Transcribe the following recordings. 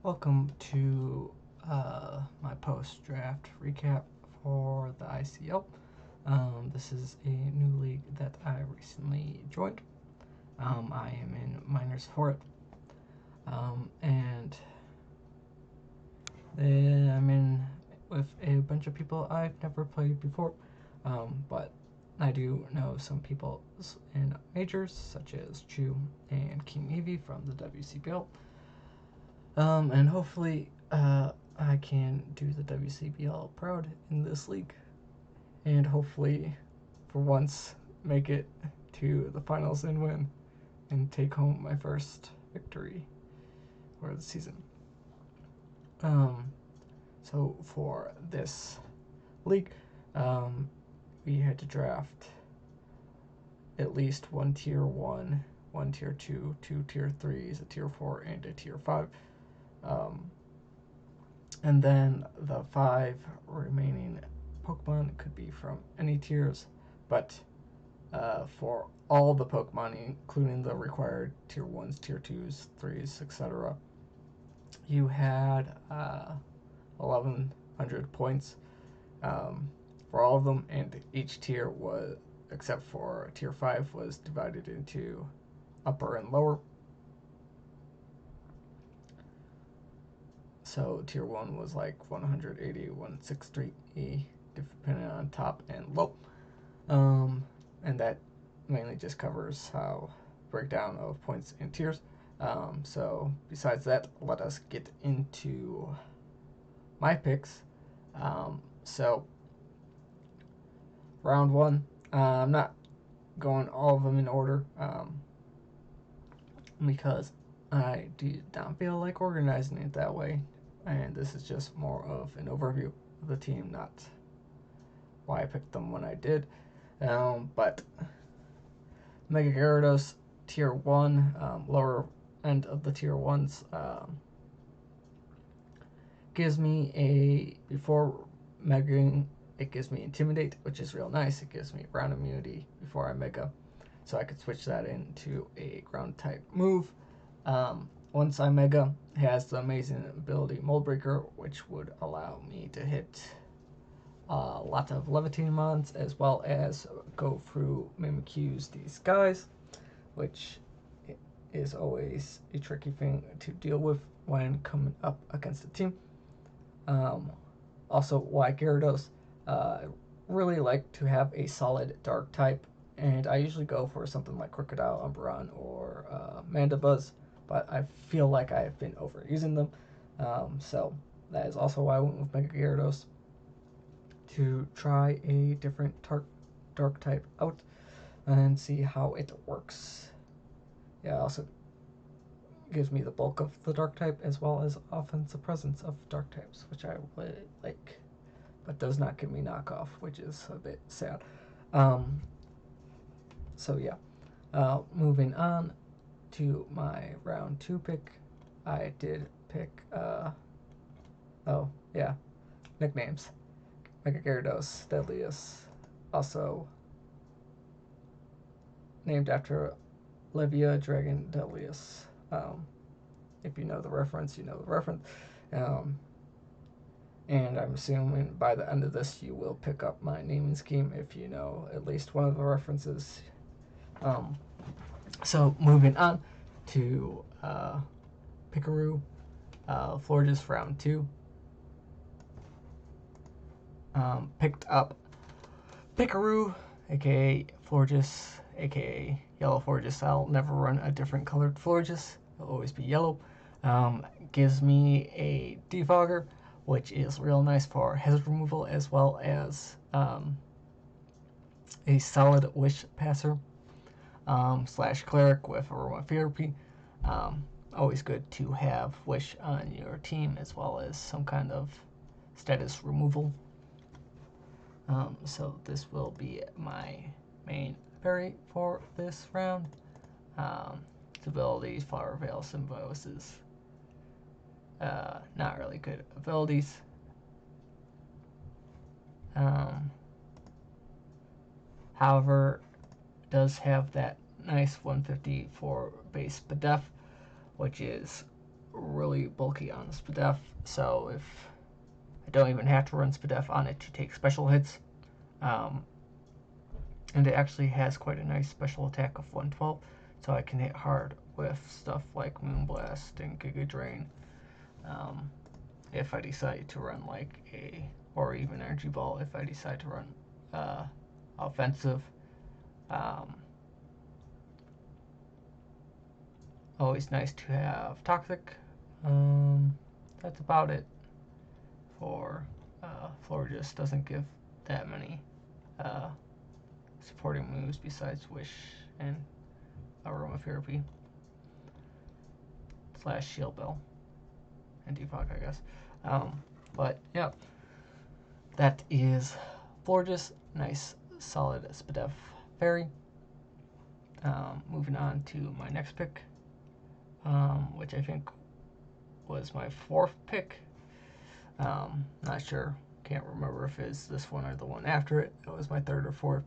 Welcome to my post-draft recap for the ICL. This is a new league that I recently joined. I am in minors for it, and I'm in with a bunch of people I've never played before, but I do know some people in majors such as Chu and King Evie from the WCBL. And hopefully, I can do the WCBL proud in this league, and hopefully, for once, make it to the finals and win, and take home my first victory for the season. So for this league, we had to draft at least one tier 1, one tier 2, two tier 3s, a tier 4, and a tier 5. And then the 5 remaining Pokemon could be from any tiers, but for all the Pokemon, including the required tier 1s, tier 2s, 3s, etc., you had 1,100 points for all of them, and each tier was, except for tier 5, was divided into upper and lower. So tier 1 was like 180, 160, depending on top and low. And that mainly just covers how breakdown of points and tiers. So besides that, let us get into my picks. So round 1, I'm not going all of them in order because I do not feel like organizing it that way, and this is just more of an overview of the team, not why I picked them when I did. But Mega Gyarados, tier 1, lower end of the tier 1s, gives me before Megaing, it gives me Intimidate, which is real nice. It gives me ground immunity before I Mega, so I could switch that into a ground type move. Once I Mega, it has the amazing ability Mold Breaker, which would allow me to hit a lot of levitating mons, as well as go through Mimikyu's Disguise, which is always a tricky thing to deal with when coming up against a team. Also, why Gyarados? Really like to have a solid dark type, and I usually go for something like Crocodile, Umbreon, or Mandibuzz, but I feel like I've been overusing them. So that is also why I went with Mega Gyarados, to try a different dark type out and see how it works. Yeah, also gives me the bulk of the dark type, as well as offensive presence of dark types, which I really like, but does not give me knockoff, which is a bit sad. So yeah, moving on to my round 2 pick, I did pick nicknames: Mega Gyarados, Deadliest, also named after Livia Dragon Deadliest. If you know the reference, you know the reference. And I'm assuming by the end of this you will pick up my naming scheme if you know at least one of the references. So moving on to Pikachu, Florges round 2. Picked up Pikachu, aka Florges, aka Yellow Florges. I'll never run a different colored Florges. It'll always be yellow. Gives me a Defogger, which is real nice for hazard removal, as well as a solid Wish Passer / Cleric with Aromatherapy. Always good to have Wish on your team, as well as some kind of status removal. So this will be my main parry for this round. Abilities, Flower Veil, Symbiosis. Not really good abilities. However, does have that nice 150 for base Pdef, which is really bulky on the SPDEF, so if I don't even have to run SPDEF on it to take special hits. And it actually has quite a nice special attack of 112, so I can hit hard with stuff like Moonblast and Giga Drain. If I decide to run or even Energy Ball, if I decide to run offensive. Always nice to have Toxic. That's about it for Florges. Doesn't give that many supporting moves besides Wish and Aromatherapy / Shield Bell and Defog, I guess. But yeah, that is Florges. Nice, solid SPDEF Fairy. Moving on to my next pick, which I think was my 4th pick. Not sure. Can't remember if it's this one or the one after it. It was my 3rd or 4th,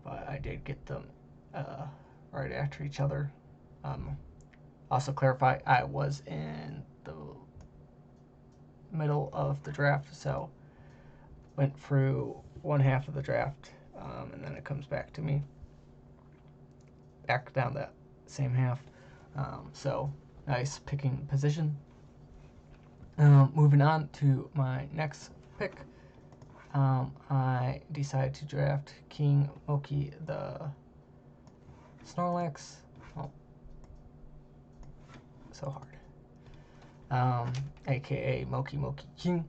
but I did get them right after each other. Also clarify, I was in the middle of the draft, so went through one half of the draft, and then it comes back to me back down that same half. So nice picking position. Moving on to my next pick, I decided to draft King Moki the Snorlax. Oh, so hard. AKA Moki Moki King.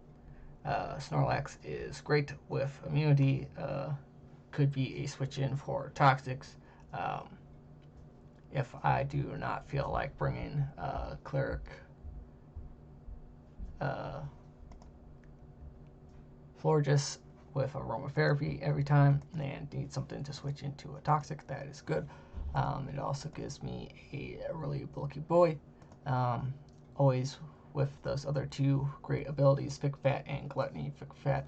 Snorlax is great with immunity. Could be a switch in for Toxics. If I do not feel like bringing Cleric Florges with Aromatherapy every time and need something to switch into a Toxic, that is good. It also gives me a really bulky boy. Always with those other 2 great abilities, Thick Fat and Gluttony. Thick Fat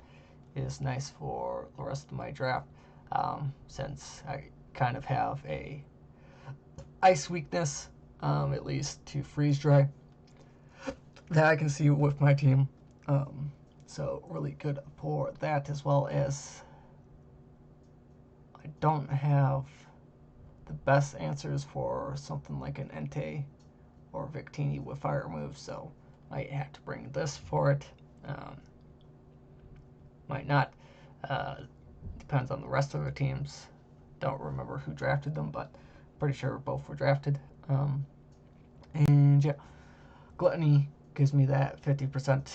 is nice for the rest of my draft, since I kind of have a ice weakness, at least to freeze dry, that I can see with my team. So really good for that, as well as I don't have the best answers for something like an Entei or Victini with fire moves, so might have to bring this for it. Might not. Depends on the rest of the teams. Don't remember who drafted them, but pretty sure both were drafted. And yeah, Gluttony gives me that 50%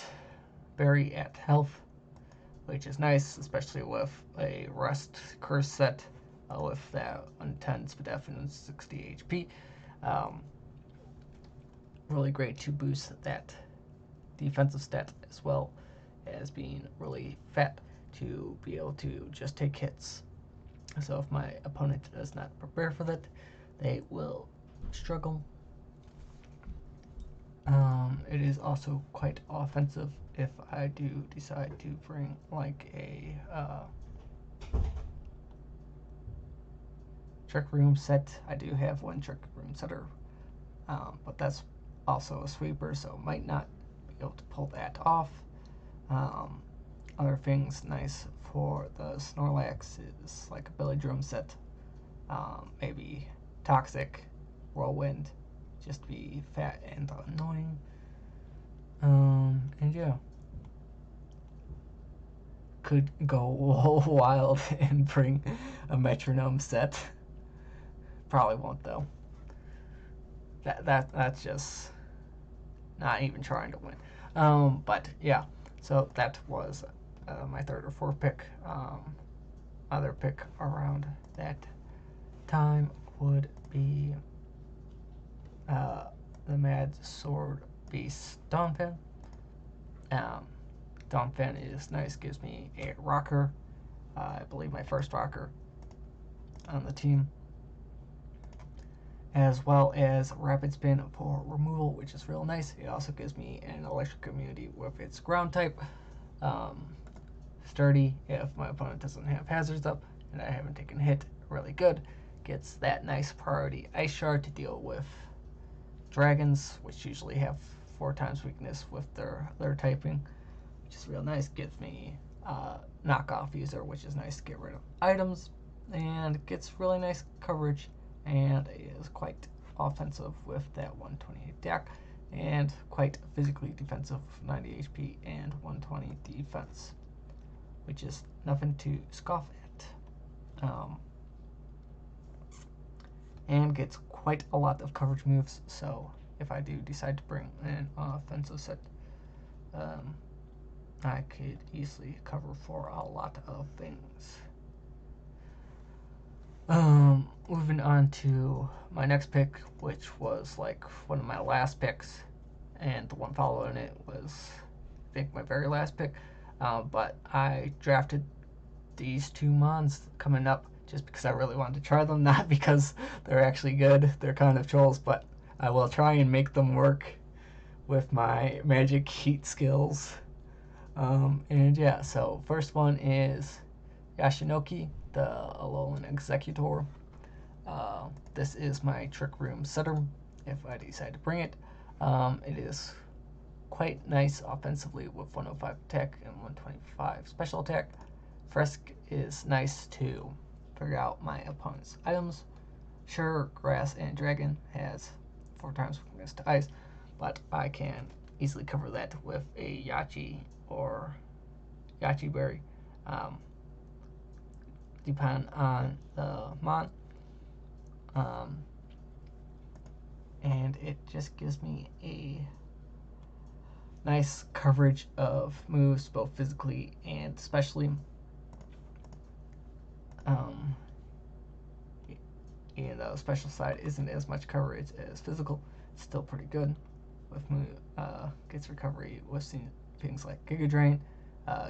berry at health, which is nice, especially with a Rest Curse set with that 10 SPDEF and 60 HP. Really great to boost that defensive stat, as well as being really fat to be able to just take hits. So if my opponent does not prepare for that, they will struggle. It is also quite offensive if I do decide to bring like a Trick Room set. I do have one Trick Room setter, but that's also a sweeper, so might not be able to pull that off. Other things nice for the Snorlax is like a Billydrum set, maybe Toxic, Whirlwind, just be fat and annoying. And yeah, could go wild and bring a Metronome set. Probably won't though. That's just not even trying to win. But yeah, so that was my 3rd or 4th pick. Other pick around that time would be the Mad Sword Beast Donphan. Donphan is nice, gives me a rocker. I believe my first rocker on the team, as well as Rapid Spin for removal, which is real nice. It also gives me an electric immunity with its ground type. Sturdy if my opponent doesn't have hazards up and I haven't taken a hit. Really good. Gets that nice priority Ice Shard to deal with dragons, which usually have 4 times weakness with their typing, which is real nice. Gives me knockoff user, which is nice to get rid of items, and gets really nice coverage, and is quite offensive with that 120 attack, and quite physically defensive, 90 HP and 120 defense, which is nothing to scoff at. And gets quite a lot of coverage moves, so if I do decide to bring an offensive set, I could easily cover for a lot of things. Moving on to my next pick, which was like one of my last picks, and the one following it was, I think, my very last pick. But I drafted these 2 mons coming up just because I really wanted to try them, not because they're actually good. They're kind of trolls, but I will try and make them work with my magic heat skills. And yeah, so first one is Yashinoki, the Alolan Executor. This is my Trick Room setter, if I decide to bring it. It is quite nice offensively with 105 attack and 125 special attack. Frisk is nice to figure out my opponent's items. Sure, Grass and Dragon has 4 times weakness to Ice, but I can easily cover that with a Yachi or Yachi Berry, depending on the mon. And it just gives me a nice coverage of moves, both physically and especially. Even though special side isn't as much coverage as physical, it's still pretty good. With gets recovery with things like Giga Drain,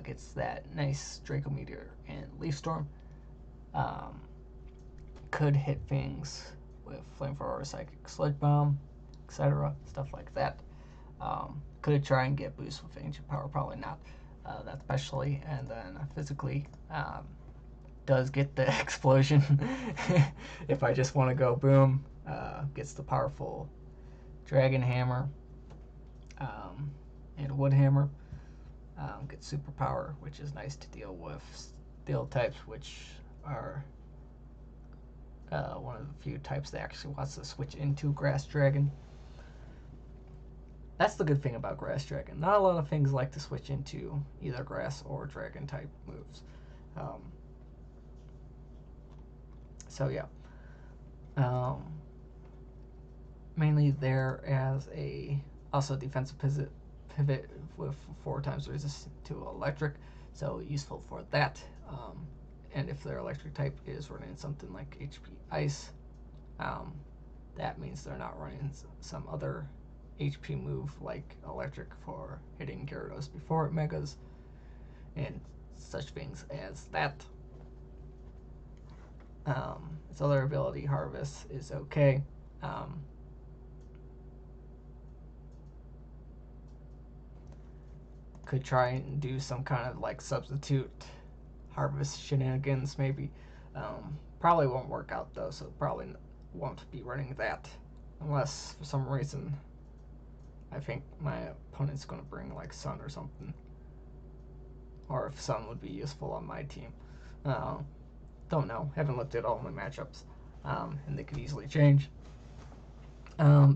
gets that nice Draco Meteor and Leaf Storm. Could hit things with Flamethrower, Psychic Sludge Bomb, etc. Stuff like that. Could try and get boost with Ancient Power, probably not that specially. And then physically, does get the explosion if I just want to go boom. Gets the powerful Dragon Hammer and Wood Hammer. Gets superpower, which is nice to deal with steel types, which are one of the few types that actually wants to switch into Grass Dragon. That's the good thing about Grass Dragon. Not a lot of things like to switch into either Grass or Dragon type moves. So yeah, mainly there as a also defensive pivot with 4 times resistance to electric, so useful for that. And if their electric type is running something like HP Ice, that means they're not running some other HP move like electric for hitting Gyarados before it megas and such things as that. Its other ability, Harvest, is okay. Could try and do some kind of like substitute Harvest shenanigans, maybe. Probably won't work out though, so probably won't be running that unless for some reason I think my opponent's going to bring like Sun or something, or if Sun would be useful on my team. Don't know. Haven't looked at all my matchups, and they could easily change.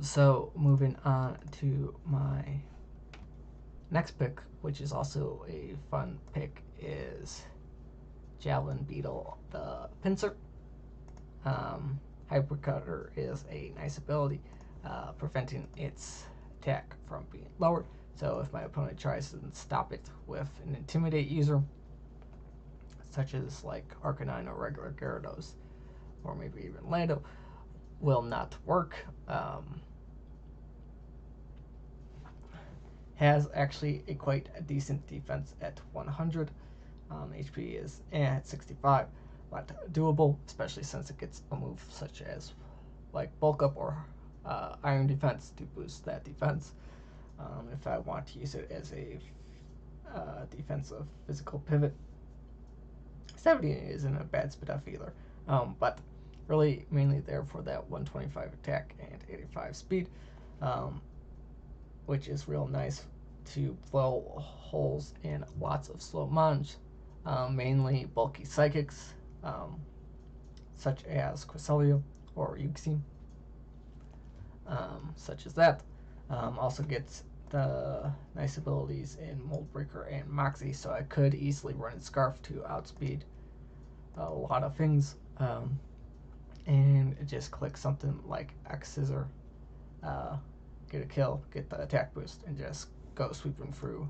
So moving on to my next pick, which is also a fun pick, is Javelin Beetle, the Pinsir. Hybrid Cutter is a nice ability, preventing its attack from being lowered. So if my opponent tries to stop it with an Intimidate user, such as like Arcanine or regular Gyarados, or maybe even Lando, will not work. Has actually a quite decent defense at 100. HP is at 65, but doable, especially since it gets a move such as like Bulk Up or Iron Defense to boost that defense. If I want to use it as a defensive physical pivot. 70 isn't a bad spit off either, but really mainly there for that 125 attack and 85 speed. which is real nice to blow holes in lots of slow mons, mainly bulky psychics, such as Cresselia or Yuxi, such as that. Also gets the nice abilities in Moldbreaker and Moxie, so I could easily run Scarf to outspeed a lot of things, and just click something like X Scissor, get a kill, get the attack boost, and just go sweeping through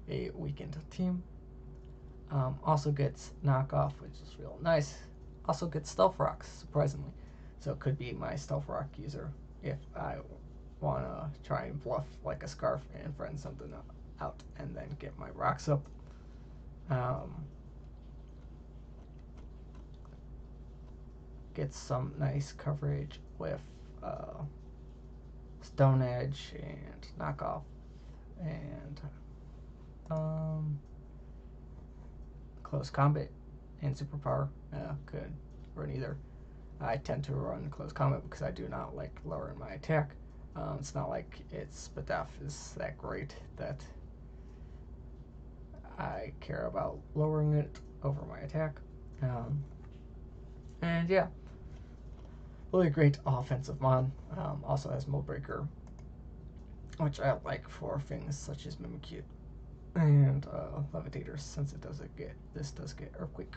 a weakened team. Also gets knockoff, which is real nice. Also gets stealth rocks, surprisingly, so it could be my stealth rock user if I want to try and bluff like a Scarf and friend something out and then get my rocks up. Gets some nice coverage with Stone Edge and knockoff, and close combat and superpower. Could run either. I tend to run close combat because I do not like lowering my attack. It's not like its Spadaf is that great that I care about lowering it over my attack. And yeah, really great offensive mon. Also has Moldbreaker, which I like for things such as Mimikyu and Levitators, since this does get Earthquake.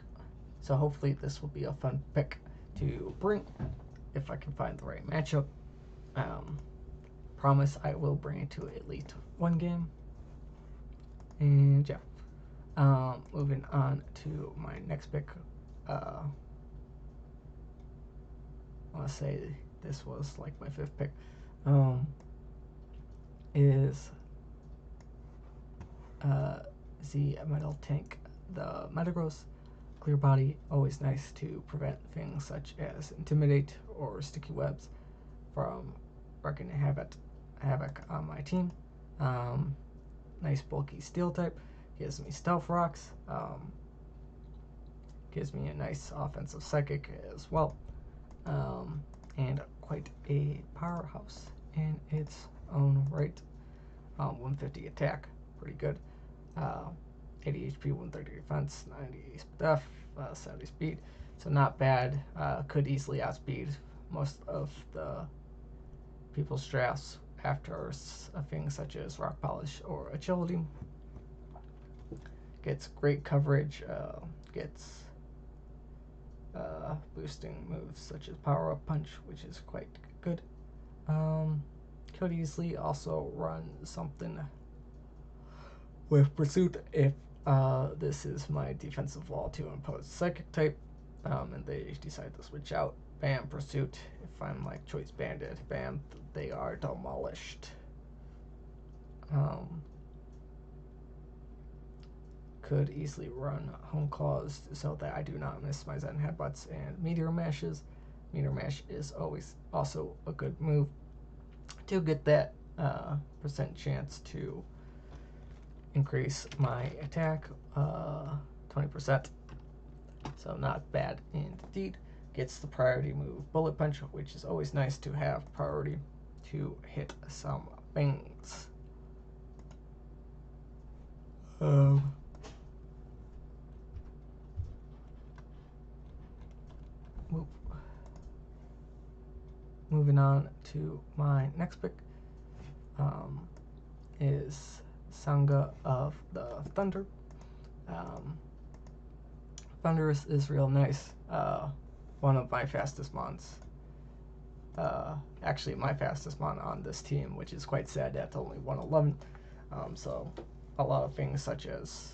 So hopefully this will be a fun pick to bring if I can find the right matchup. Promise I will bring it to at least one game. And yeah, moving on to my next pick. I want to say this was like my fifth pick. Is the Metal Tank, the Metagross. Clear body, always nice to prevent things such as Intimidate or Sticky Webs from wreaking havoc on my team. Nice bulky Steel type, gives me Stealth Rocks, gives me a nice offensive Psychic as well, and quite a powerhouse in its own right. 150 attack, pretty good. 80 HP, 130 defense, 90 def, 70 speed. So not bad. Could easily outspeed most of the people's drafts after things such as Rock Polish or Agility. Gets great coverage. Gets boosting moves such as Power Up Punch, which is quite good. Could easily also run something with Pursuit if this is my defensive wall to impose Psychic type, and they decide to switch out. Bam, Pursuit. If I'm like Choice Bandit, bam, they are demolished. Could easily run Home Claws so that I do not miss my Zen Headbutts and Meteor Mashes. Meteor Mash is always also a good move to get that percent chance to increase my attack 20%. So not bad indeed. Gets the priority move Bullet Punch, which is always nice to have priority to hit some things. Moving on to my next pick is Sangha of the Thunder. Thunderous is real nice. One of my fastest mons. Actually, my fastest mon on this team, which is quite sad at only 111. So a lot of things such as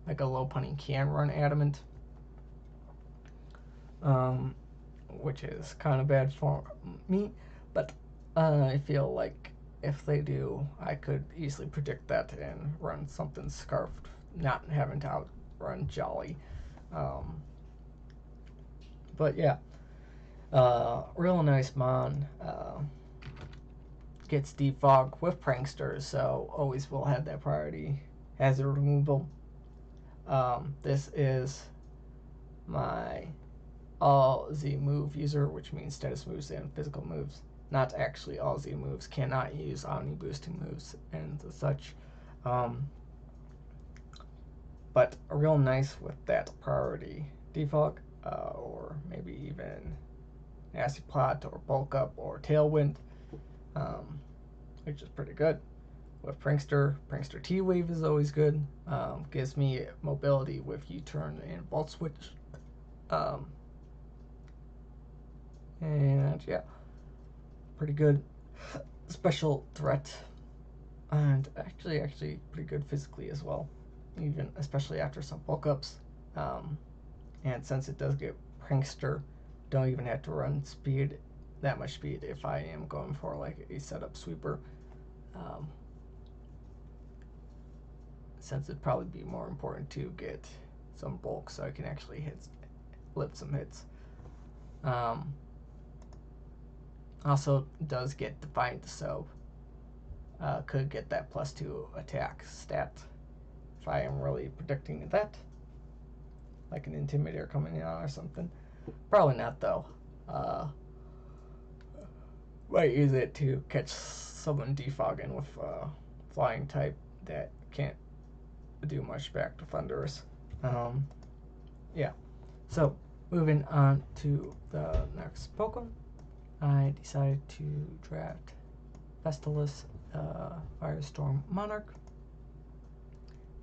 like a low punning can run Adamant, which is kind of bad for me, but I feel like if they do, I could easily predict that and run something Scarfed, not having to outrun Jolly. But yeah, real nice mon. Gets Defog with Pranksters, so always will have that priority. Hazard removal. This is my all Z move user, which means status moves and physical moves. not actually all Z moves, cannot use Omni boosting moves and such. Um, but real nice with that priority defog, or maybe even Nasty Plot or Bulk Up or Tailwind, um, which is pretty good. With Prankster T-Wave is always good. Gives me mobility with U-turn and Volt Switch. Um, and yeah, pretty good special threat. And actually pretty good physically as well. Even especially after some bulk ups. And since it does get Prankster, don't even have to run speed, that much speed if I am going for like a setup sweeper. Um, since it'd probably be more important to get some bulk so I can actually lift some hits. Also does get Defiant, so could get that +2 attack stat if I am really predicting that. Like an Intimidator coming in or something. Probably not though. Might use it to catch someone defogging with flying type that can't do much back to Thunderous. Yeah. So, moving on to the next Pokemon, I decided to draft Festalus Firestorm Monarch.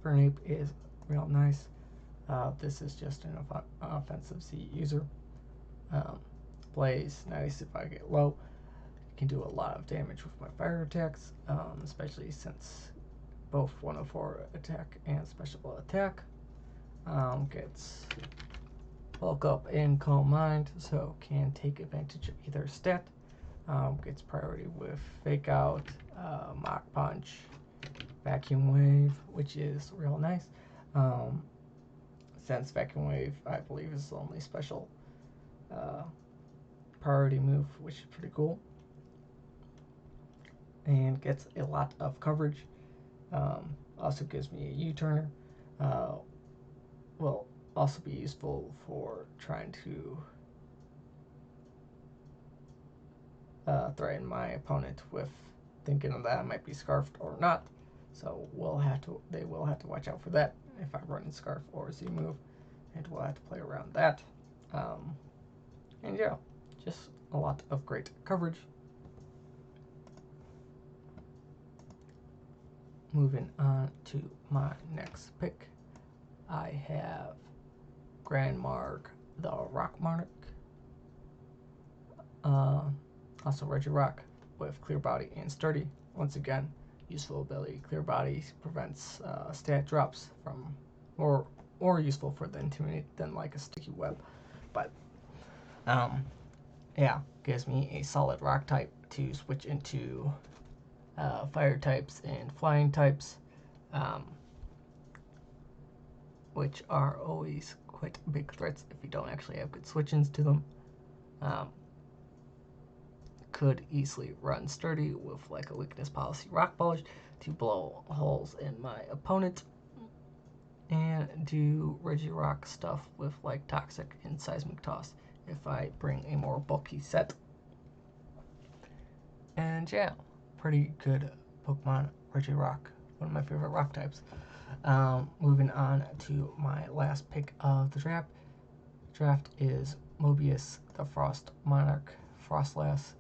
Fernape is real nice. This is just an offensive Z user. Blaze, nice if I get low. Can do a lot of damage with my fire attacks, especially since both 104 attack and special attack. Gets bulk up and calm mind, so can take advantage of either stat. Gets priority with fake out, mock punch, vacuum wave, which is real nice. Since vacuum wave, I believe, is the only special priority move, which is pretty cool. And gets a lot of coverage. Also gives me a U-turner. Will also be useful for trying to threaten my opponent with thinking that I might be scarfed or not. So they will have to watch out for that if I'm running scarf or Z move, and we'll have to play around that. And yeah, just a lot of great coverage. Moving on to my next pick, I have Grandmark the Rock Monarch. Also Regirock with Clear Body and Sturdy. Once again, useful ability. Clear Body prevents stat drops from more useful for the Intimidate than like a Sticky Web. But yeah, gives me a solid rock type to switch into fire types and flying types, which are always quite big threats if you don't actually have good switch-ins to them. Could easily run Sturdy with like a weakness policy Rock Polish to blow holes in my opponent, and do Regirock stuff with like Toxic and Seismic Toss if I bring a more bulky set. And yeah, pretty good Pokemon, Regirock, one of my favorite rock types. Moving on to my last pick of the draft is Mobius the Frost Monarch. Frostlass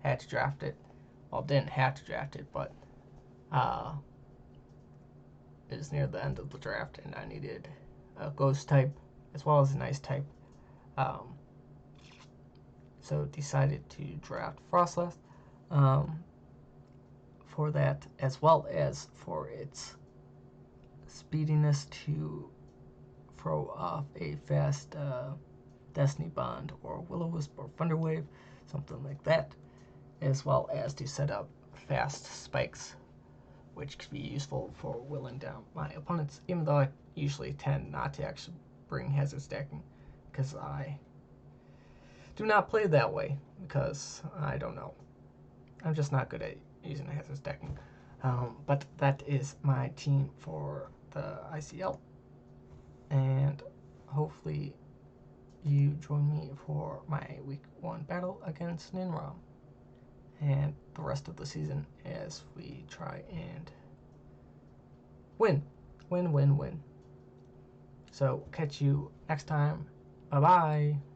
had to draft it. Well, didn't have to draft it, but it was near the end of the draft, and I needed a ghost type as well as an ice type. So decided to draft Frostlass for that, as well as for its speediness to throw off a fast Destiny Bond or Will-O-Wisp or Thunder Wave, something like that, as well as to set up fast spikes, which could be useful for willing down my opponents, even though I usually tend not to actually bring hazard stacking, because I do not play that way, because I don't know. I'm just not good at using hazard stacking. But that is my team for the ICL, and hopefully you join me for my week 1 battle against Ninram and the rest of the season as we try and win. Win, win, win. So catch you next time. Bye bye.